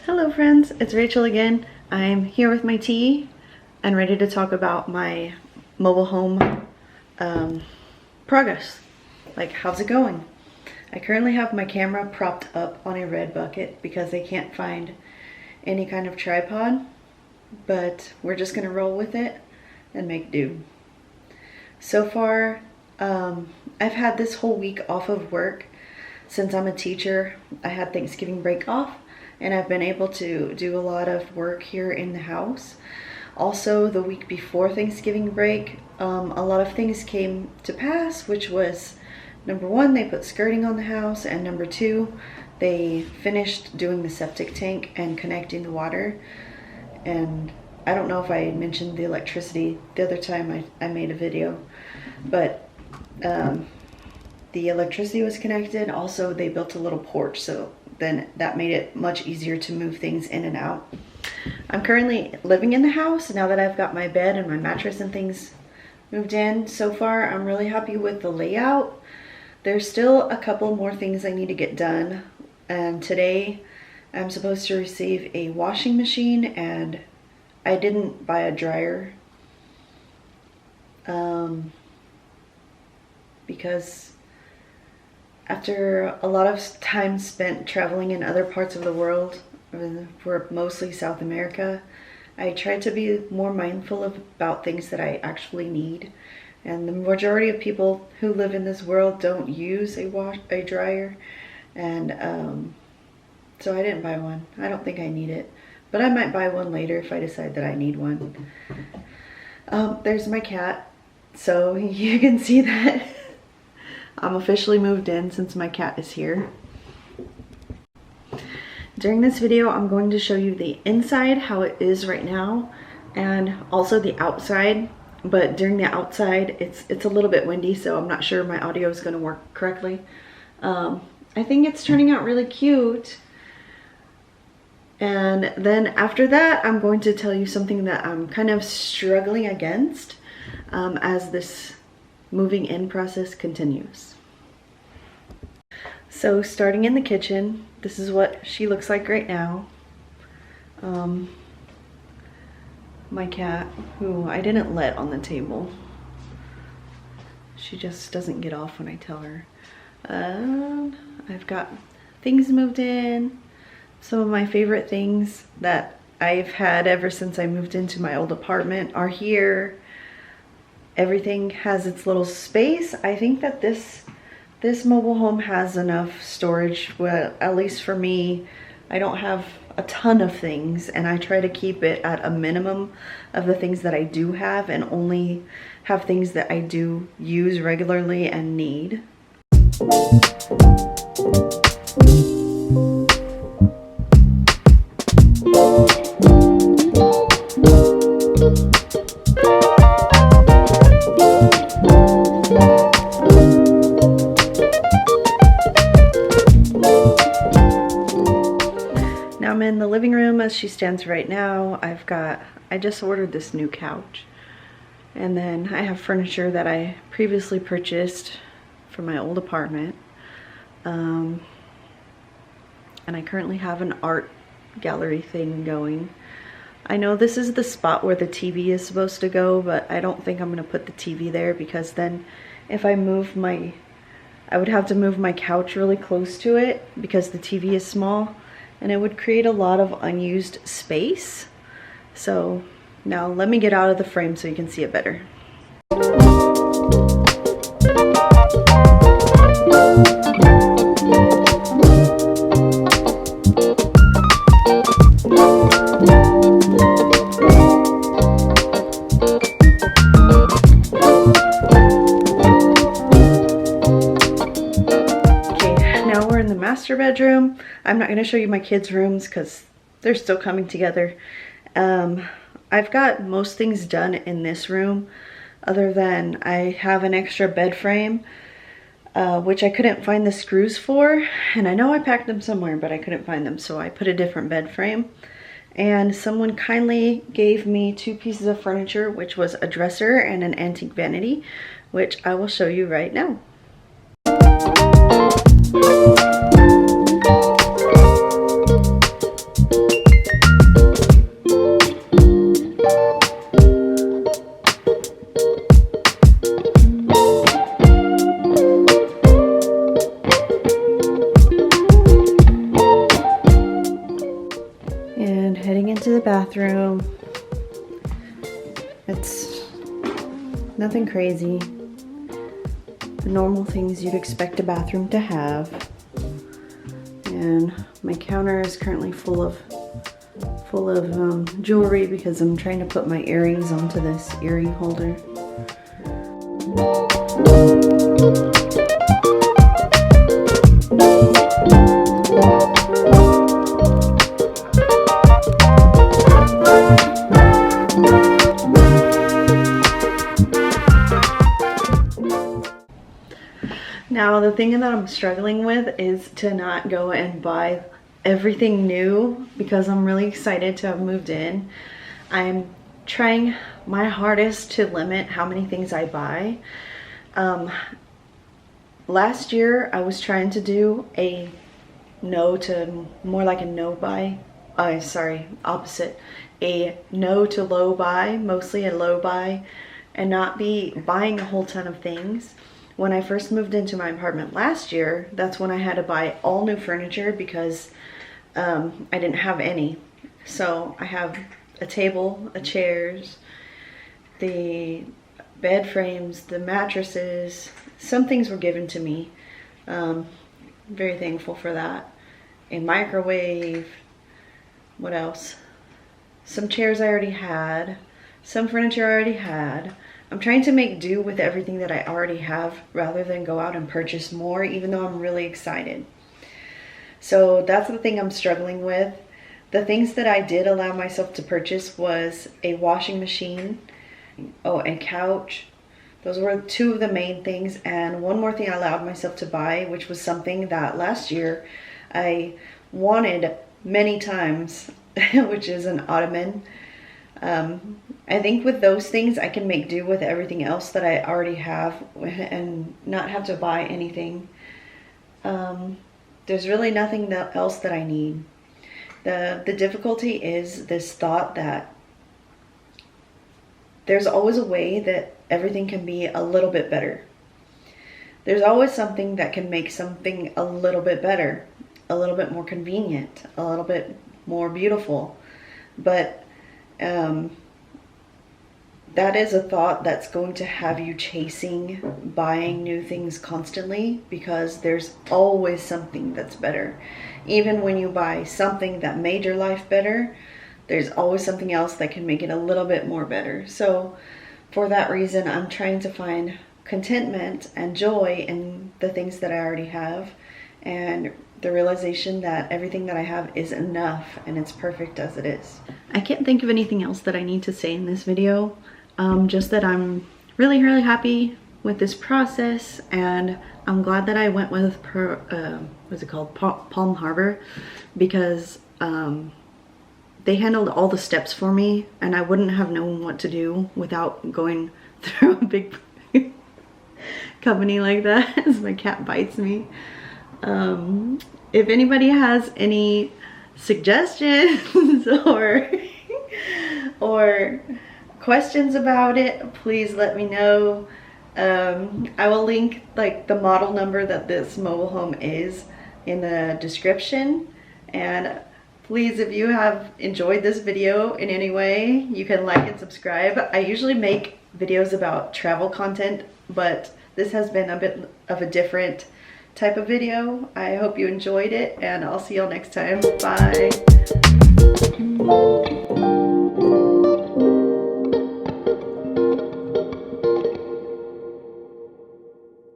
Hello friends, it's Rachel again. I'm here with my tea and ready to talk about my mobile home progress. Like, how's it going? I currently have my camera propped up on a red bucket because I can't find any kind of tripod, but we're just gonna roll with it and make do. So far, I've had this whole week off of work. Since I'm a teacher, I had Thanksgiving break off, and I've been able to do a lot of work here in the house. Also, the week before Thanksgiving break, a lot of things came to pass, which was, number one, they put skirting on the house, and number two, they finished doing the septic tank and connecting the water. And I don't know if I mentioned the electricity the other time I made a video, but the electricity was connected. Also, they built a little porch, so then that made it much easier to move things in and out. I'm currently living in the house now that I've got my bed and my mattress and things moved in. So far, I'm really happy with the layout. There's still a couple more things I need to get done. And today, I'm supposed to receive a washing machine, and I didn't buy a dryer because after a lot of time spent traveling in other parts of the world, for mostly South America, I tried to be more mindful about things that I actually need. And the majority of people who live in this world don't use a dryer. And so I didn't buy one. I don't think I need it, but I might buy one later if I decide that I need one. There's my cat. So you can see that I'm officially moved in since my cat is here. During this video, I'm going to show you the inside, how it is right now, and also the outside. But during the outside, it's a little bit windy, so I'm not sure my audio is going to work correctly. I think it's turning out really cute. And then after that, I'm going to tell you something that I'm kind of struggling against as this moving in process continues. So starting in the kitchen, this is what she looks like right now. My cat, who I didn't let on the table. She just doesn't get off when I tell her. I've got things moved in. Some of my favorite things that I've had ever since I moved into my old apartment are here. Everything has its little space. I think that this mobile home has enough storage. Well, at least for me, I don't have a ton of things, and I try to keep it at a minimum of the things that I do have, and only have things that I do use regularly and need. Now I'm in the living room as she stands right now. I just ordered this new couch, and then I have furniture that I previously purchased from my old apartment. And I currently have an art gallery thing going. I know this is the spot where the TV is supposed to go, but I don't think I'm gonna put the TV there, because then if I would have to move my couch really close to it because the TV is small, and it would create a lot of unused space. So now let me get out of the frame so you can see it better. Master bedroom. I'm not going to show you my kids' rooms because they're still coming together. I've got most things done in this room, other than I have an extra bed frame, which I couldn't find the screws for, and I know I packed them somewhere, but I couldn't find them, so I put a different bed frame. And someone kindly gave me 2 pieces of furniture, which was a dresser and an antique vanity, which I will show you right now. And heading into the bathroom. It's nothing crazy. The normal things you'd expect a bathroom to have. And my counter is currently full of jewelry because I'm trying to put my earrings onto this earring holder. Now, the thing that I'm struggling with is to not go and buy everything new because I'm really excited to have moved in. I'm trying my hardest to limit how many things I buy. Last year, I was trying to do a no to more like a no buy. Opposite. A no to low buy, mostly a low buy, and not be buying a whole ton of things. When I first moved into my apartment last year, that's when I had to buy all new furniture because I didn't have any. So I have a table, chairs, the bed frames, the mattresses. Some things were given to me. Very thankful for that. A microwave. What else? Some chairs I already had. Some furniture I already had. I'm trying to make do with everything that I already have rather than go out and purchase more, even though I'm really excited. So that's the thing I'm struggling with. The things that I did allow myself to purchase was a washing machine, a couch. Those were 2 of the main things, and one more thing I allowed myself to buy, which was something that last year I wanted many times, which is an ottoman. I think with those things I can make do with everything else that I already have and not have to buy anything. There's really nothing else that I need. The difficulty is this thought that there's always a way that everything can be a little bit better. There's always something that can make something a little bit better, a little bit more convenient, a little bit more beautiful. But that is a thought that's going to have you chasing buying new things constantly, because there's always something that's better. Even when you buy something that made your life better, there's always something else that can make it a little bit more better. So for that reason, I'm trying to find contentment and joy in the things that I already have, and the realization that everything that I have is enough and it's perfect as it is. I can't think of anything else that I need to say in this video. Just that I'm really, really happy with this process, and I'm glad that I went with what's it called, Palm Harbor, because they handled all the steps for me, and I wouldn't have known what to do without going through a big company like that, as my cat bites me. If anybody has any suggestions or questions about it, please let me know. I will link like the model number that this mobile home is in the description, and please, if you have enjoyed this video in any way, you can like and subscribe. I usually make videos about travel content, but this has been a bit of a different type of video. I hope you enjoyed it, and I'll see y'all next time. Bye.